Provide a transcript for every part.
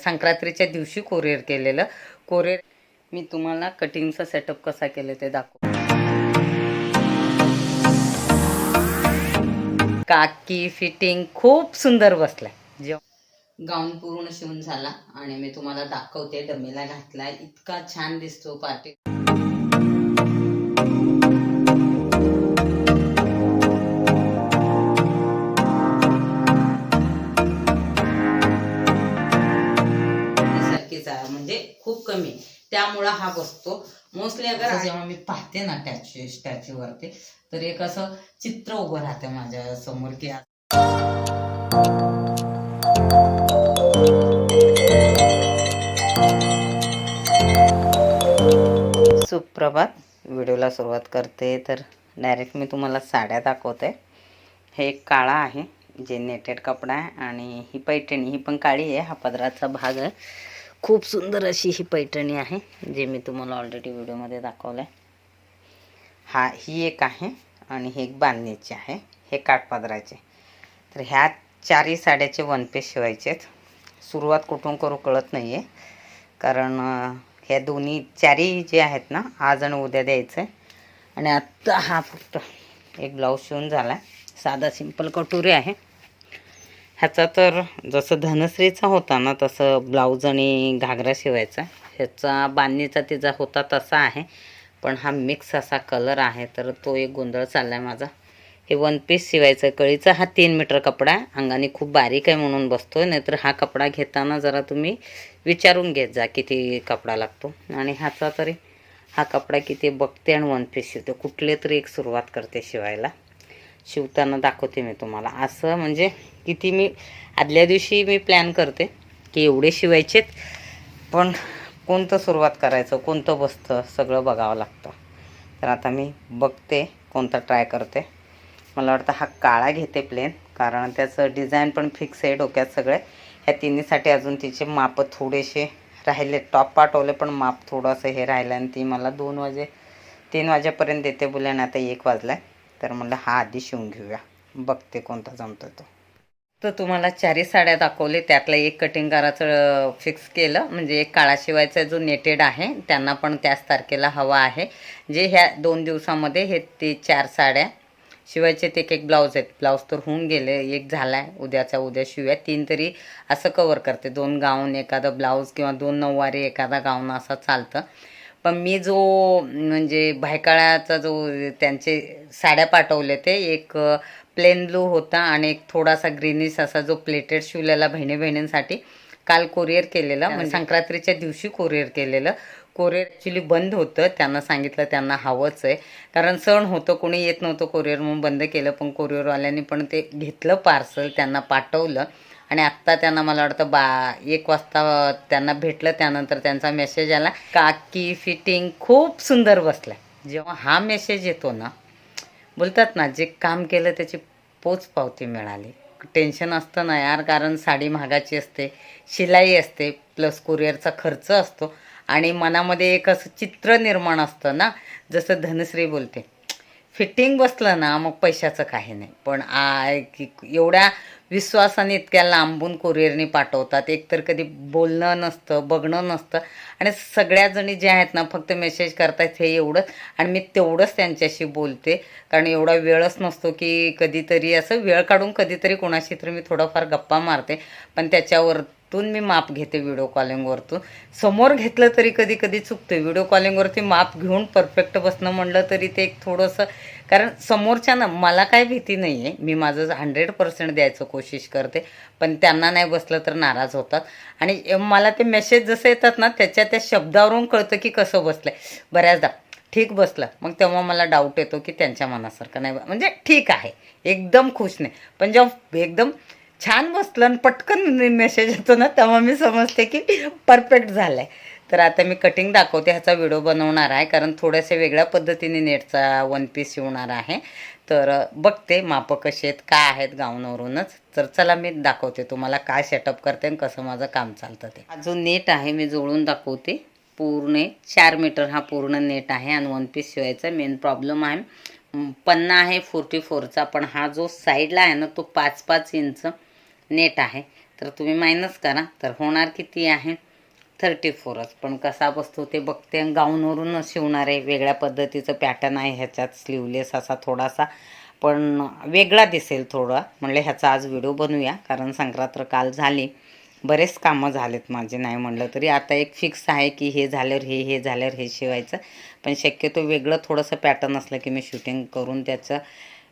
संक्रांतीच्या दिवशी कोरिअर केलेलं. कोरिअर मी तुम्हाला कटिंगचा सेटअप कसा केलं ते दाखव. काकी फिटिंग खूप सुंदर बसलाय. जेव्हा गाऊन पूर्ण शिवून झाला आणि मी तुम्हाला दाखवते, डमीला घातलाय, इतका छान दिसतो पार्टी. म्हणजे खूप कमी, त्यामुळं हा बसतो मोस्टली. अगर जेव्हा मी पाहते ना स्टॅच्यू वरती, तर एक असं चित्र उभं राहते माझ्या समोर की सुप्रभात. व्हिडिओला सुरुवात करते तर डायरेक्ट मी तुम्हाला साड्या दाखवते. हे एक काळा आहे जे नेटेड कपडा आहे, आणि ही पैठणी, ही पण काळी आहे, हा पदराचा भाग आहे. खूप सुंदर अशी ही पैठणी आहे, जे मी तुम्हाला ऑलरेडी व्हिडिओमध्ये दाखवलं आहे. ही एक आहे आणि हे एक बांधणीची आहे, हे काठपदराचे. तर ह्या चारही साड्याचे वन पीस शिवायचे आहेत. सुरुवात कुठून करू कळत नाही आहे, कारण ह्या दोन्ही चारही जे आहेत ना, आज आणि उद्या द्यायचं आहे. आणि आत्ता हा फक्त एक ब्लाऊज शिवून झाला आहे, साधा सिंपल कटोरी आहे. ह्याचा तर जसं धनश्रीचा होता ना, तसं ब्लाऊज आणि घागरा शिवायचा. ह्याचा बांधणीचा तिचा होता तसा आहे, पण हा मिक्स असा कलर आहे, तर तो एक गोंधळ चालला आहे माझा. हे वन पीस शिवायचं. कळीचा हा 3 मीटर कपडा आहे, अंगाने खूप बारीक आहे म्हणून बसतोय, नाहीतर हा कपडा घेताना जरा तुम्ही विचारून घेत जा किती कपडा लागतो. आणि ह्याचा तरी हा कपडा किती बघते आणि वन पीस शिवते. कुठले तरी एक सुरुवात करते शिवायला, शिवताना दाखवते मी तुम्हाला. असं म्हणजे किती मी आदल्या दिवशी मी प्लॅन करते की एवढे शिवायचेत, पण कोणतं सुरुवात करायचं, कोणतं बसतं, सगळं बघावं लागतं. तर आता मी बघते कोणता ट्राय करते. मला वाटतं हा काळा घेते प्लेन, कारण त्याचं डिझाईन पण फिक्स आहे डोक्यात सगळे. ह्या तिन्हीसाठी अजून तिचे माप थोडेसे राहिले, टॉप पाठवले पण माप थोडंसं हे राहिलं, आणि ती मला 3 वाजेपर्यंत देते बोलले, आणि आता 1 वाजला आहे. तर म्हणलं हा आधी शिवून घेऊया, बघते कोणता जमतो तो. तर तुम्हाला 4 साड्या दाखवले, त्यातलं एक कटिंग करायचं फिक्स केलं. म्हणजे एक काळा शिवायचा जो नेटेड आहे, त्यांना पण त्याच तारखेला हवा आहे. जे ह्या 2 दिवसामध्ये हे ते 4 साड्या शिवायचे. ते एक ब्लाऊज आहेत, ब्लाऊज तर होऊन गेले, एक झाला आहे, उद्याचा उद्या शिवूया. 3 तरी असं कवर करते, 2 गाऊन एखादा ब्लाऊज, किंवा 2 नऊवारी एखादा गाऊन, असं चालतं. पण मी जो म्हणजे भायकाळाचा जो त्यांचे साड्या पाठवले, ते एक प्लेन ब्लू होता आणि एक थोडासा ग्रीनिश असा जो प्लेटेड शिवलेला बहिणींसाठी काल कोरिअर केलेला. म्हणजे संक्रांतीच्या दिवशी कोरिअर केलेलं. कोरिअर ॲक्च्युली बंद होतं, त्यांना सांगितलं त्यांना हवंच आहे, कारण सण होतं, कोणी येत नव्हतं कोरिअर, म्हणून बंद केलं. पण कोरिअरवाल्यांनी पण ते घेतलं पार्सल, त्यांना पाठवलं. आणि आत्ता त्यांना मला वाटतं 1 वाजता त्यांना भेटलं. त्यानंतर त्यांचा मेसेज आला, काकी फिटिंग खूप सुंदर बसलाय. जेव्हा हा मेसेज येतो ना, बोलतात ना, जे काम केलं त्याची पोचपावती मिळाली. टेन्शन असतं ना यार, कारण साडी महागाची असते, शिलाई असते, प्लस कुरिअरचा खर्च असतो, आणि मनामध्ये एक असं चित्र निर्माण असतं ना. जसं धनश्री बोलते, फिटिंग बसलं ना मग पैशाचं काही नाही. पण एवढ्या विश्वासाने इतक्या लांबून कोरिअरने पाठवतात. एकतर कधी बोलणं नसतं, बघणं नसतं, आणि सगळ्या जणी ज्या आहेत ना फक्त मेसेज करतायत हे एवढंच. आणि मी तेवढंच त्यांच्याशी बोलते, कारण एवढा वेळच नसतो की कधीतरी असं वेळ काढून कधीतरी कोणाशी तर मी थोडंफार गप्पा मारते. पण त्याच्यावरतून मी माप घेते, व्हिडिओ कॉलिंगवरतून. समोर घेतलं तरी कधी कधी चुकते. व्हिडिओ कॉलिंगवरती माप घेऊन परफेक्ट बसणं म्हणलं तरी ते एक थोडंसं, कारण समोरच्यानं मला काय भीती नाही आहे, मी माझं 100% द्यायचं कोशिश करते. पण त्यांना नाही बसलं तर नाराज होतात. आणि मला ते मेसेज जसं येतात ना, त्या शब्दावरून कळतं की कसं बसलं आहे. बऱ्याचदा ठीक बसलं, मग तेव्हा मला डाऊट येतो की त्यांच्या मनासारखं नाही, म्हणजे ठीक आहे, एकदम खुश नाही. पण जेव्हा एकदम छान बसलं आणि पटकन मेसेज येतो ना, तेव्हा मी समजते की परफेक्ट झालं आहे. तर आता मी कटिंग दाखवते, ह्याचा व्हिडिओ बनवणार आहे, कारण थोड्याशा वेगळ्या पद्धतीने नेटचा वन पीस शिवणार आहे. तर बघते मापं कसे आहेत, काय आहेत गाऊनवरूनच. तर चला मी दाखवते तुम्हाला काय सेटअप करते आणि कसं माझं काम चालतं ते. हा जो नेट आहे मी जोडून दाखवते. पूर्ण 4 मीटर हा पूर्ण नेट आहे, आणि वन पीस शिवायचा. मेन प्रॉब्लेम आहे पन्ना आहे 44चा, पण हा जो साईडला आहे ना तो 5-5 इंच नेट आहे. तर तुम्ही मायनस करा, तर होणार किती आहे 34च. पण कसा बसतो ते बघते. गाऊनवरूनच शिवणार आहे, वेगळ्या पद्धतीचं पॅटर्न आहे ह्याच्यात, स्लीवलेस असा थोडासा, पण वेगळा दिसेल थोडा. म्हणले ह्याचा आज व्हिडिओ बनवूया, कारण संक्रांत काल झाली, बरेच कामं झालेत माझे, नाही म्हणलं तरी. आता एक फिक्स आहे की हे झाल्यावर हे झाल्यावर हे शिवायचं. पण शक्यतो वेगळं थोडंसं पॅटर्न असलं की मी शूटिंग करून त्याचं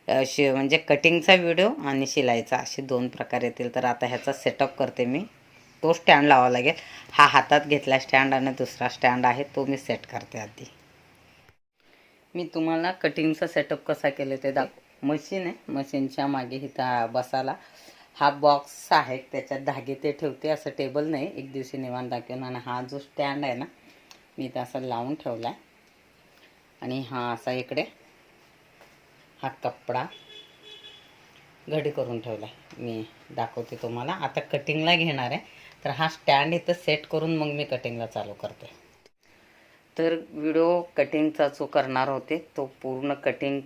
म्हणजे कटिंगचा व्हिडिओ आणि शिलाईचा असे 2 प्रकार येतील. तर आता ह्याचा सेटअप करते मी. तो स्टँड लावावा लागेल. हा हातात घेतला स्टँड आणि दुसरा स्टँड आहे तो मी सेट करते आधी. मी तुम्हाला कटिंगचा सेटअप कसा केलं ते मशीन आहे, मशीनच्या मागे इथं बसायला हा बॉक्स आहे, त्याच्यात धागे ते ठेवते. असं टेबल नाही, एक दिवशी निवांत दाखवेन. आणि हा जो स्टँड आहे ना, मी इथं असं लावून ठेवला आहे. आणि हा असा इकडे हा कपडा घडी करून ठेवला आहे. मी दाखवते तुम्हाला. आता कटिंगला घेणार आहे, तर हा स्टँड इथं सेट करून मग मी कटिंगला चालू करते. तर व्हिडिओ कटिंगचा जो करणार होते तो पूर्ण कटिंग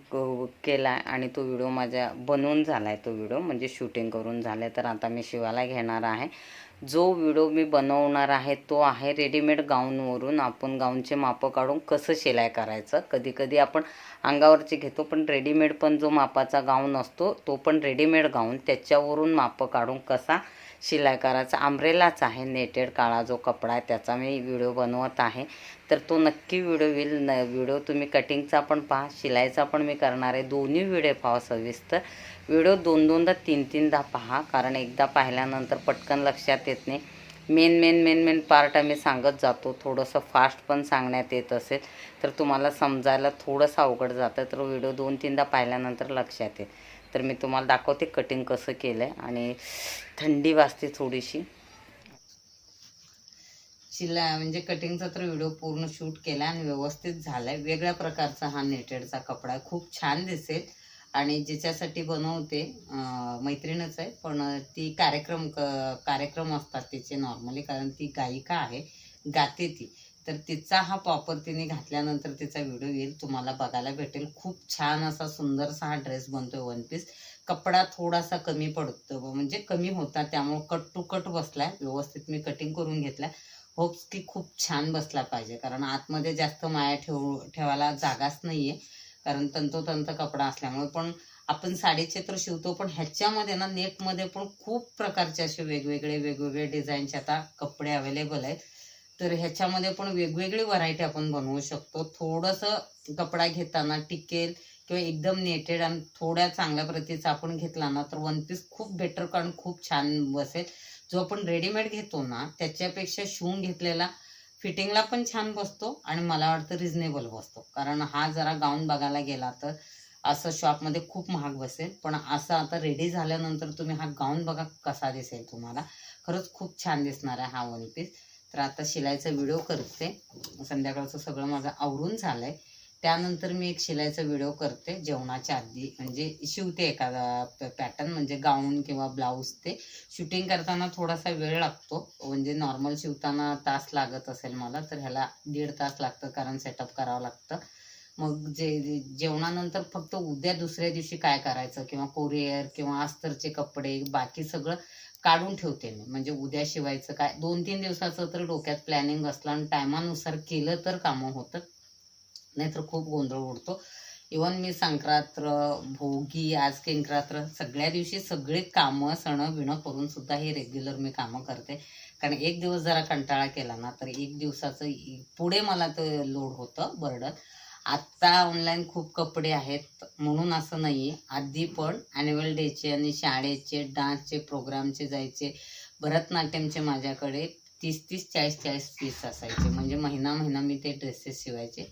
केला आणि तो व्हिडिओ माझ्या बनवून झाला आहे. तो व्हिडिओ म्हणजे शूटिंग करून झालं आहे. तर आता मी शिवायला घेणार आहे. जो व्हिडिओ मी बनवणार आहे तो आहे रेडीमेड गाऊनवरून. आपण गाऊनचे मापं काढून कसं शिलाई करायचं. कधी कधी आपण अंगावरचे घेतो, पण रेडीमेड पण जो मापाचा गाऊन असतो तो पण रेडीमेड गाऊन, त्याच्यावरून मापं काढून कसा शिलाई करायचा. अम्ब्रेलाच आहे, नेटेड काळा जो कपडा आहे त्याचा मी व्हिडिओ बनवत आहे. तर तो नक्की व्हिडिओ येईल. व्हिडिओ तुम्ही कटिंगचा पण पहा, शिलाईचा पण मी करणार आहे. दोन्ही व्हिडिओ पहा सविस्तर. व्हिडिओ 2-2दा 3-3दा पहा, कारण एकदा पाहिल्यानंतर पटकन लक्षात येत नाही. मेन पार्ट आम्ही सांगत जातो. थोडंसं फास्ट पण सांगण्यात येत असेल तर तुम्हाला समजायला थोडंसं अवघड जातं. तर व्हिडिओ 2-3दा पाहिल्यानंतर लक्षात येईल. तर मी तुम्हाला दाखवते कटिंग कसं केलं आहे. आणि थंडी वाजते थोडीशी. शिलाई म्हणजे कटिंगचा तर व्हिडिओ पूर्ण शूट केला आणि व्यवस्थित झालाय. वेगळ्या प्रकारचा हा नेटेडचा कपडा आहे, खूप छान दिसेल. आणि ज्याच्यासाठी बनवते मैत्रीणच आहे, पण ती कार्यक्रम असतात तिचे नॉर्मली, कारण ती गायिका आहे, गाते ती. तर तिचा हा प्रॉपर तिने घातल्यानंतर तिचा व्हिडिओ येईल, तुम्हाला बघायला भेटेल. खूप छान असा सुंदरसा हा ड्रेस बनतोय, वन पीस. कपडा थोडासा कमी पडतो, म्हणजे कमी होता, त्यामुळे कट टू कट बसलाय व्यवस्थित. मी कटिंग करून घेतलाय. होप्स की खूप छान बसला पाहिजे, कारण आतमध्ये जास्त माया ठेवायला जागाच नाहीये, कारण तंतोतंत कपडा असल्यामुळे. पण आपण साडीचे तर शिवतो, पण ह्याच्यामध्ये ना नेटमध्ये पण खूप प्रकारचे असे वेगवेगळे डिझाईनचे आता कपडे अवेलेबल आहेत. तर ह्याच्यामध्ये पण वेगवेगळी व्हरायटी आपण बनवू शकतो. थोडंसं कपडा घेताना टिकेल किंवा एकदम नेटेड आणि थोड्या चांगल्या प्रतीचा आपण घेतला ना तर वन पीस खूप बेटर, कारण खूप छान बसेल. जो आपण रेडीमेड घेतो ना त्याच्यापेक्षा शिवून घेतलेला फिटिंगला पण छान बसतो आणि मला वाटतं रिझनेबल बसतो. कारण हा जरा गाऊन बघायला गेला तर असं शॉपमध्ये खूप महाग बसेल, पण असं आता रेडी झाल्यानंतर तुम्ही हा गाऊन बघा कसा दिसेल तुम्हाला. खरंच खूप छान दिसणार आहे हा वन पीस. तर आता शिलाईचा व्हिडिओ करते. संध्याकाळचं सगळं माझं आवरून झालंय. त्यानंतर मी एक शिलाईचा व्हिडिओ करते जेवणाच्या आधी, म्हणजे शिवते एखादा पॅटर्न, म्हणजे गाऊन किंवा ब्लाऊज. ते शूटिंग करताना थोडासा वेळ लागतो, म्हणजे नॉर्मल शिवताना तास लागत असेल मला, तर ह्याला 1.5 तास लागतं, कारण सेटअप करावं लागतं. मग जेवणानंतर फक्त उद्या दुसऱ्या दिवशी काय करायचं, किंवा कोरियर किंवा अस्तरचे कपडे बाकी सगळं काढून ठेवते मी, म्हणजे उद्या शिवायचं काय. 2-3 दिवसाचं तर डोक्यात प्लॅनिंग असलं आणि टायमानुसार केलं तर कामं होतं, नाहीतर खूप गोंधळ उडतो. इवन मी संक्रांत, भोगी, आज किंक्रात्र, सगळ्या दिवशी सगळे कामं सणं बिणं करून सुद्धा हे रेग्युलर मी कामं करते. कारण एक दिवस जरा कंटाळा केला ना तर एक दिवसाचं पुढे मला ते लोड होतं, बर्डन. आत्ता ऑनलाईन खूप कपडे आहेत म्हणून असं नाही, आधी पण ॲन्युअल डेचे आणि शाळेचे डान्सचे प्रोग्रामचे जायचे, भरतनाट्यमचे माझ्याकडे 30-30, 40-40 पीस असायचे, म्हणजे महिना मी ते ड्रेसेस शिवायचे.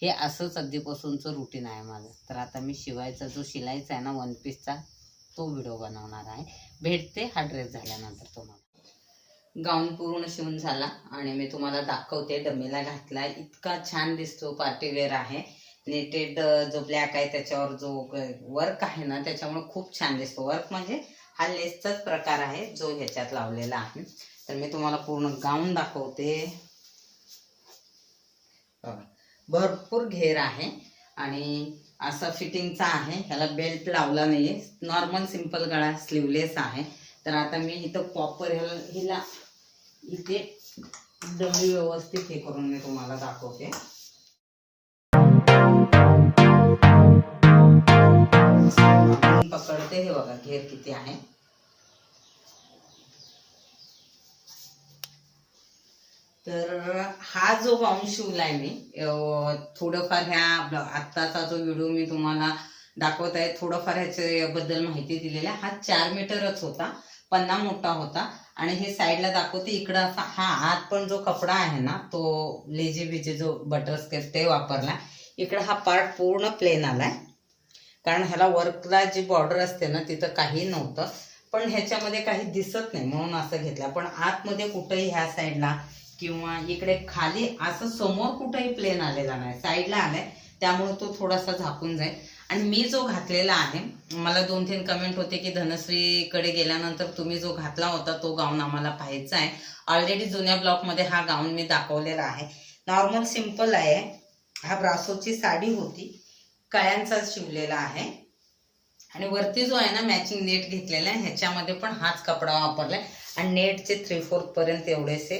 हे असंच आधीपासूनचं रुटीन आहे माझं. तर आता मी शिवायचा जो शिलाईचा आहे ना वन पीसचा, तो व्हिडिओ बनवणार आहे. भेटते हा ड्रेस झाल्यानंतर तुम्हाला. गाऊन पूर्ण शिवून झाला आणि मी तुम्हाला दाखवते. डमीला घातलाय, इतका छान दिसतो, पार्टीवेअर आहे. नेटेड जो ब्लॅक आहे त्याच्यावर जो वर्क आहे ना त्याच्यामुळे खूप छान दिसतो. वर्क म्हणजे हा लेसचाच प्रकार आहे जो ह्याच्यात लावलेला आहे. तर मी तुम्हाला पूर्ण गाऊन दाखवते. भरपूर घेर आहे आणि असा फिटिंगचा आहे, ह्याला बेल्ट लावला नाहीये, नॉर्मल सिंपल गळा, स्लीवलेस आहे. तर आता मी इथं प्रॉपर हिला इथे डमी व्यवस्थित हे करून मी तुम्हाला दाखवते. पकडते, हे बघा घेर किती आहे. तर हा जो गाऊन शिवलाय मी थोडंफार ह्या आत्ताचा जो व्हिडिओ मी तुम्हाला दाखवत आहे थोडंफार ह्याच्याबद्दल माहिती दिलेली आहे. हा 4 मीटरच होता, पन्ना मोठा होता. आणि हे साईडला दाखवते इकडं असा हा आत पण जो कपडा आहे ना तो लेजे बिजे जो बटरस्कॉच ते वापरला. इकडं हा पार्ट पूर्ण प्लेन आलाय, कारण ह्याला वर्कला जी बॉर्डर असते ना तिथं काही नव्हतं, पण ह्याच्यामध्ये काही दिसत नाही म्हणून असं घेतला. पण आतमध्ये कुठेही ह्या साईडला किंवा इकडे खाली असं समोर कुठेही प्लेन आलेला नाही, साईडला आलाय, त्यामुळे तो थोडासा झाकून जाईल. आणि मी जो घातलेला आहे, मला 2-3 कमेंट होते की धनश्रीकडे गेल्यानंतर तुम्ही जो घातला होता तो गाऊन आम्हाला पाहायचा आहे. ऑलरेडी जुन्या ब्लॉगमध्ये हा गाऊन मी दाखवलेला आहे. नॉर्मल सिंपल आहे. हा ब्रासोची साडी होती, कळ्यांचा शिवलेला आहे. आणि वरती जो आहे ना मॅचिंग नेट घेतलेला आहे, ह्याच्यामध्ये पण हाच कपडा वापरलाय. आणि नेटचे 3/4 पर्यंत एवढेसे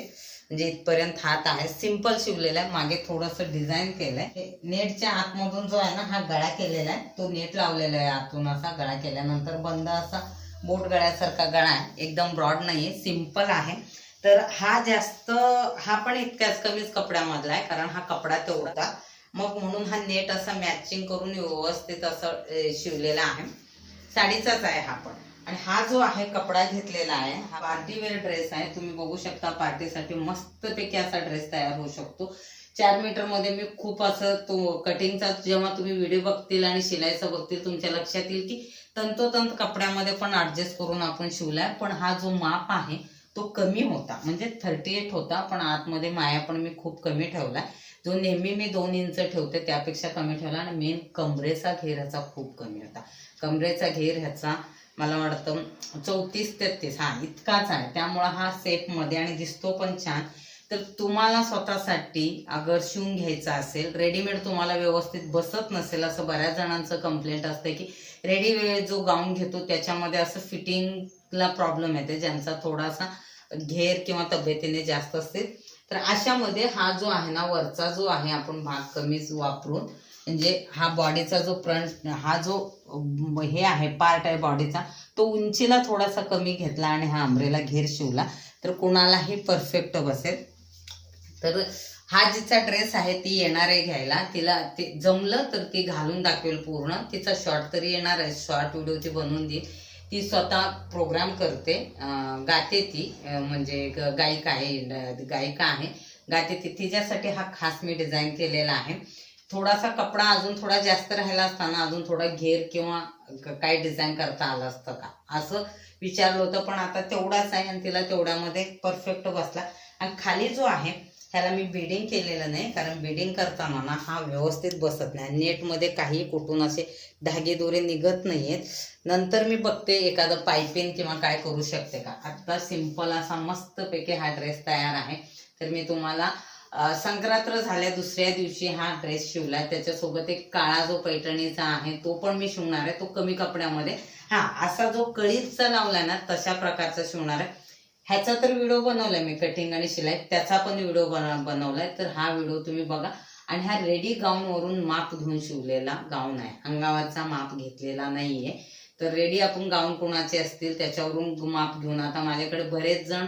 म्हणजे इथपर्यंत हात आहे. सिंपल शिवलेला आहे, मागे थोडंसं डिझाईन केलंय. नेटच्या आतमधून जो आहे ना हा गळा केलेला आहे, तो नेट लावलेला आहे आतून. असा गळा केल्यानंतर बंद असा बोट गळ्यासारखा गळा आहे, एकदम ब्रॉड नाहीये, सिंपल आहे. तर हा पण इतक्याच कमीच कपड्यामधला आहे, कारण हा कपडा तेवढा मग म्हणून हा नेट असा मॅचिंग करून व्यवस्थित असं शिवलेला आहे. साडीचाच आहे हा पण. आणि हा जो आहे कपडा घेतलेला आहे हा पार्टीवेअर ड्रेस आहे. तुम्ही बघू शकता पार्टीसाठी मस्तपैकी असा ड्रेस तयार होऊ शकतो. 4 मीटर मध्ये मी खूप असं तो कटिंगचा जेव्हा तुम्ही व्हिडिओ बघतील आणि शिलाईचं बघतील तुमच्या लक्षात येईल की तंतोतंत कपड्यामध्ये पण ऍडजस्ट करून आपण शिवलाय. पण हा जो माप आहे तो कमी होता, म्हणजे 38 होता, पण आतमध्ये माया पण मी खूप कमी ठेवलाय. जो नेहमी मी 2 इंच ठेवते त्यापेक्षा कमी ठेवला. आणि मेन कमरेचा घेर ह्याचा खूप कमी होता. कमरेचा घेर ह्याचा मला वाटतं 34-33 हा इतकाच आहे. त्यामुळे हा सेफ मध्ये आणि दिसतो पण छान. तर तुम्हाला स्वतःसाठी अगर शिवून घ्यायचा असेल, रेडीमेड तुम्हाला व्यवस्थित बसत नसेल, असं बऱ्याच जणांचं कंप्लेंट असतं की रेडीमेड जो गाऊन घेतो त्याच्यामध्ये असं फिटिंगला प्रॉब्लेम येते, ज्यांचा थोडासा घेर किंवा तब्येतीने जास्त असतील. तर अशामध्ये हा जो आहे ना वरचा जो आहे आपण भाग कमीच वापरून, म्हणजे हा बॉडीचा जो फ्रंट हा जो हे आहे पार्ट आहे बॉडीचा, तो उंचीला थोडासा कमी घेतला आणि हा अंब्रेला घेर शिवला तर कोणालाही परफेक्ट बसेल. तर हा जिचा ड्रेस आहे ती येणार आहे घ्यायला, तिला ते जमलं तर ती घालून दाखवेल पूर्ण. तिचा शॉर्ट तरी येणार आहे, शॉर्ट व्हिडिओ ती बनवून देईल. ती स्वतः प्रोग्राम करते, गाते ती, म्हणजे गायिका आहे, गाते ती. तिच्यासाठी हा खास मी डिझाईन केलेला आहे. थोडासा कपडा अजून थोडा जास्त राहिला असताना अजून थोडा घेर किंवा काय डिझाईन करता आलं असतं का असं विचारलं होतं, पण आता तेवढाच आहे आणि तिला तेवढ्यामध्ये परफेक्ट बसला. आणि खाली जो आहे ह्याला मी बीडिंग केलेलं नाही, कारण बीडिंग करताना ना हा व्यवस्थित बसत नाही. नेटमध्ये काही कुठून असे धागे दोरे निघत नाहीयेत. नंतर मी बघते एखादं पायपिंग किंवा काय करू शकते का. आता सिंपल असा मस्तपैकी हा ड्रेस तयार आहे. तर मी तुम्हाला संक्रांत झाल्या दुसऱ्या दिवशी हा ड्रेस शिवला. त्याच्यासोबत एक काळा जो पैठणीचा आहे तो पण मी शिवणार आहे, तो कमी कपड्यामध्ये. हा असा जो कळीचा लावलाय ना तशा प्रकारचा शिवणार आहे. ह्याचा तर व्हिडिओ बनवलाय मी, कटिंग आणि शिलाई त्याचा पण व्हिडिओ बनवलाय. तर हा व्हिडिओ तुम्ही बघा. आणि हा रेडी गाऊन वरून माप घेऊन शिवलेला गाऊन आहे, अंगावरचा माप घेतलेला नाहीये. तर रेडी आपण गाऊन कोणाचे असतील त्याच्यावरून माप घेऊन, आता माझ्याकडे बरेच जण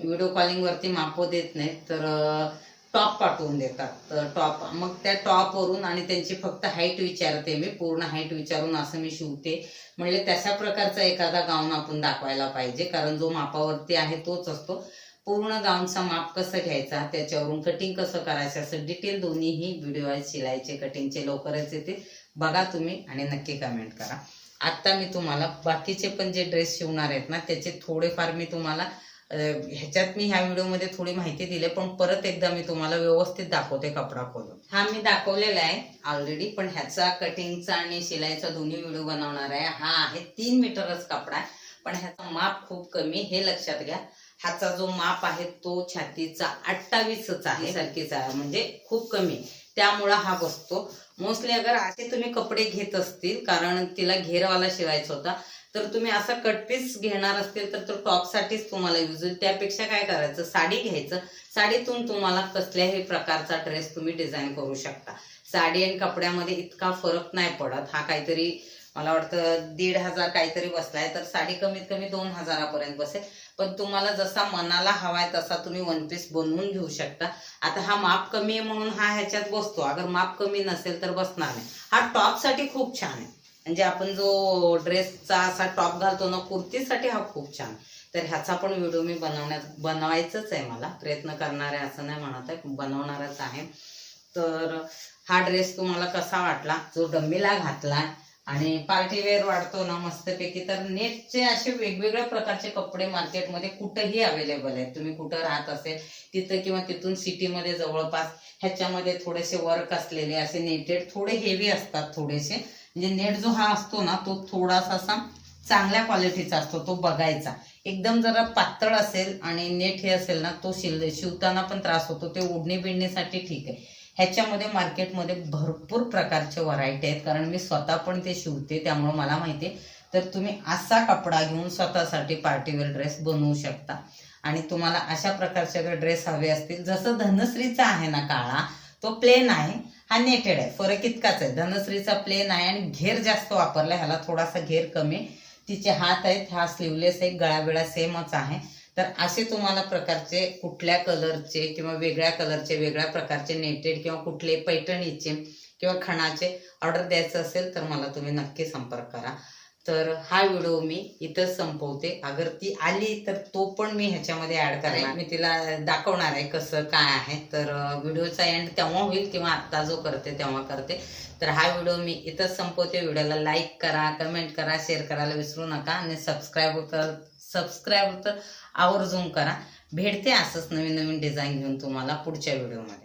व्हिडिओ कॉलिंग वरती माप देत नाहीत, तर टॉप पाठवून देतात. तर टॉप, मग त्या टॉपवरून आणि त्यांची फक्त हाईट विचारते मी, पूर्ण हाईट विचारून असं मी शिवते. म्हणजे तशा प्रकारचा एखादा गाऊन आपण दाखवायला पाहिजे, कारण जो मापावरती आहे तोच असतो. पूर्ण गाऊनचा माप कसं घ्यायचा, त्याच्यावरून कटिंग कसं करायचं, असं डिटेल दोन्हीही व्हिडिओ आहेत शिलाईचे कटिंगचे, लवकरच येते, बघा तुम्ही आणि नक्की कमेंट करा. आता मी तुम्हाला बाकीचे पण जे ड्रेस शिवणार आहेत ना त्याचे थोडेफार मी तुम्हाला ह्याच्यात मी ह्या व्हिडिओमध्ये थोडी माहिती दिली, पण परत एकदा मी तुम्हाला व्यवस्थित दाखवते कपडा खोलून. हा मी दाखवलेला आहे ऑलरेडी, पण ह्याचा कटिंगचा आणि शिलाईचा दोन्ही व्हिडिओ बनवणार आहे. हा आहे 3 मीटरच कपडा, पण ह्याचा माप खूप कमी, हे लक्षात घ्या. ह्याचा जो माप आहे तो छातीचा 28च आहे, सारखीच आहे, म्हणजे खूप कमी, त्यामुळं हा बसतो. मोस्टली अगर असे तुम्ही कपडे घेत असतील, कारण तिला घेरवाला शिवायचा होता, तर तुम्ही असा कट पीस घेणार असतील तर तो टॉपसाठीच तुम्हाला यूज होईल. त्यापेक्षा काय करायचं, साडी घ्यायचं, साडीतून तुम्हाला कसल्याही प्रकारचा ड्रेस तुम्ही डिझाईन करू शकता. साडी आणि कपड्यामध्ये इतका फरक नाही पडत. हा काहीतरी मला वाटतं 1,500 काहीतरी बसलाय, तर साडी कमीत कमी 2,000 बसेल. पण तुम्हाला जसा मनाला हवाय तसा तुम्ही वन पीस बनवून घेऊ शकता. आता हा माप कमी आहे म्हणून हा ह्याच्यात बसतो, अगर माप कमी नसेल तर बसणार नाही. हा टॉपसाठी खूप छान आहे, म्हणजे आपण जो ड्रेसचा असा टॉप घालतो ना, कुर्तीसाठी हा खूप छान. तर ह्याचा पण व्हिडिओ मी बनवायचंच आहे, मला प्रयत्न करणार आहे असं नाही म्हणत आहे, बनवणारच आहे. तर हा ड्रेस तुम्हाला कसा वाटला, जो डम्मीला घातला आणि पार्टी वेअर वाटतो ना मस्तपैकी. तर नेटचे असे वेगवेगळ्या प्रकारचे कपडे मार्केटमध्ये कुठंही अवेलेबल आहेत. तुम्ही कुठं राहत असेल तिथं किंवा तिथून सिटीमध्ये जवळपास ह्याच्यामध्ये थोडेसे वर्क असलेले असे नेटेड थोडे हेवी असतात थोडेसे. म्हणजे नेट जो हा असतो ना तो थोडासा असा चांगल्या क्वालिटीचा असतो, तो बघायचा. एकदम जरा पातळ असेल आणि नेट हे असेल ना, तो शिवताना पण त्रास होतो. ते ओढणी बिडणीसाठी ठीक आहे. ह्याच्यामध्ये मार्केटमध्ये भरपूर प्रकारचे व्हरायटी आहेत, कारण मी स्वतः पण ते शिवते त्यामुळे मला माहिती आहे. तर तुम्ही असा कपडा घेऊन स्वतःसाठी पार्टीवेअर ड्रेस बनवू शकता. आणि तुम्हाला अशा प्रकारचे अगर ड्रेस हवे असतील, जसं धनश्रीचा आहे ना काळा, तो प्लेन आहे, हा नेटेड आहे. फरक इतकाच आहे, धनश्रीचा प्लेन आहे आणि घेर जास्त वापरला, ह्याला थोडासा घेर कमी. तिचे हात आहेत, हा स्लीवलेस आहे, गळाबिळा सेमच आहे. तर असे तुम्हाला प्रकारचे कुठल्या कलरचे किंवा वेगळ्या कलरचे वेगळ्या प्रकारचे नेटेड किंवा कुठले पैठणीचे किंवा खणाचे ऑर्डर द्यायचं असेल तर मला तुम्ही नक्की संपर्क करा. तर हा व्हिडिओ मी इथंच संपवते. अगर ती आली तर तो पण मी ह्याच्यामध्ये ऍड करणार, मी तिला दाखवणार आहे कसं काय आहे. तर व्हिडिओचा एंड तेव्हा होईल किंवा आत्ता जो करते तेव्हा करते. तर हा व्हिडिओ मी इथंच संपवते. व्हिडिओला लाईक करा, कमेंट करा, शेअर करायला विसरू नका आणि सबस्क्राईब तर आवर्जून करा. भेटते असंच नवीन नवीन डिझाईन घेऊन तुम्हाला पुढच्या व्हिडिओमध्ये.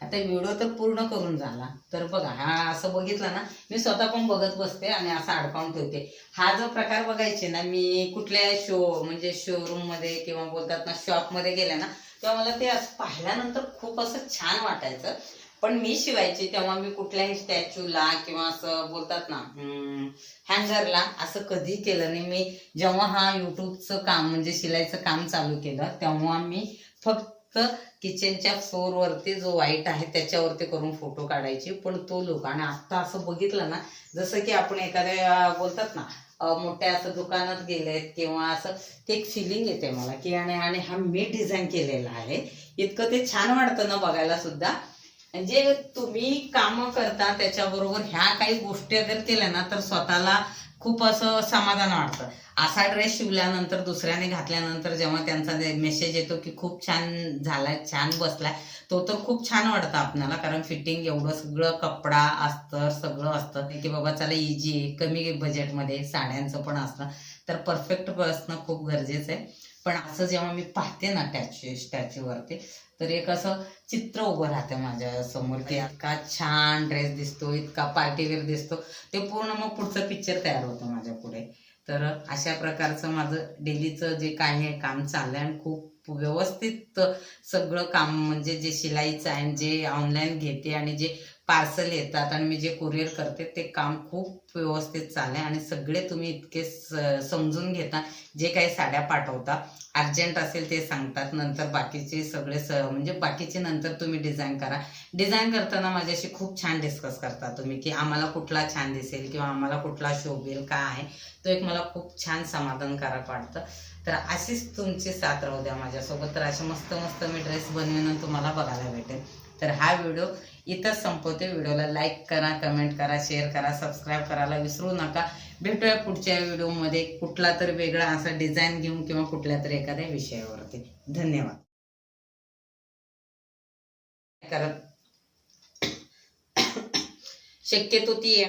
आता व्हिडिओ तर पूर्ण करून झाला. तर बघा, हा असं बघितला ना, मी स्वतः पण बघत बसते आणि असं अडकावून ठेवते. हा जो प्रकार बघायचे ना, मी कुठल्या म्हणजे शोरूम मध्ये किंवा बोलतात ना शॉपमध्ये गेले ना, तेव्हा मला ते असं पाहिल्यानंतर खूप असं छान वाटायचं. पण मी शिवायची तेव्हा मी कुठल्याही स्टॅच्यूला किंवा असं बोलतात ना हँगरला असं कधी केलं नाही. मी जेव्हा हा युट्यूबचं काम म्हणजे शिलाईचं काम चालू केलं तेव्हा मी फक्त किचनच्या फ्लोअरवरती जो व्हाईट आहे त्याच्यावरती करून फोटो काढायची. पण तो लोक, आणि आता असं बघितलं ना, जसं की आपण एखाद्या बोलतात ना मोठ्या असं दुकानात गेलेत किंवा असं, ते एक फिलिंग येते मला की आणि हा मी डिझाईन केलेला आहे. इतकं ते छान वाटतं ना बघायला सुद्धा. म्हणजे तुम्ही काम करता त्याच्याबरोबर ह्या काही गोष्टी अगर केल्या ना तर स्वतःला खूप असं समाधान वाटतं. असा ड्रेस शिवल्यानंतर दुसऱ्याने घातल्यानंतर जेव्हा त्यांचा मेसेज येतो की खूप छान झालाय, छान बसलाय, तो तर खूप छान वाटतं आपल्याला. कारण फिटिंग एवढं सगळं कपडा अस्तर सगळं असतं की बाबा चला इजी आहे, कमी बजेटमध्ये साड्यांचं पण असतं. तर परफेक्ट बसणं खूप गरजेचं आहे. पण असं जेव्हा मी पाहते ना स्टॅच्यूवरती, तर एक असं चित्र उभं राहतं माझ्या समोर की इतका छान ड्रेस दिसतो, इतका पार्टीवेअर दिसतो. ते पूर्ण मग पुढचं पिक्चर तयार होतं माझ्या पुढे. तर अशा प्रकारचं माझं डेलीचं जे काही आहे काम चाललंय आणि खूप व्यवस्थित सगळं काम, म्हणजे जे शिलाईचं आहे, जे ऑनलाईन घेते आणि जे पार्सल येतात आणि मी जे कुरिअर करते ते काम खूप व्यवस्थित चाललंय. आणि सगळे तुम्ही इतके समजून घेता. जे काही साड्या पाठवता अर्जंट असेल ते सांगतात, नंतर बाकीचे सगळे म्हणजे बाकीचे नंतर तुम्ही डिझाईन करा. डिझाईन करताना माझ्याशी खूप छान डिस्कस करता तुम्ही की आम्हाला कुठला छान दिसेल किंवा आम्हाला कुठला शोभेल काय आहे. तो एक मला खूप छान समाधानकारक वाटतं. तर अशीच तुमची साथ राहू द्या माझ्यासोबत. तर असे मस्त मस्त मी ड्रेस बनवून तुम्हाला बघायला भेटेल. तर हा व्हिडिओ इथंच संपवते. व्हिडिओला लाईक करा, कमेंट करा, शेअर करा, सबस्क्राईब करायला विसरू नका. भेटूया पुढच्या व्हिडिओमध्ये कुठला तर वेगळा असा डिझाईन घेऊन किंवा कुठल्या तरी एखाद्या विषयावरती. धन्यवाद. कारण शक्यतो ती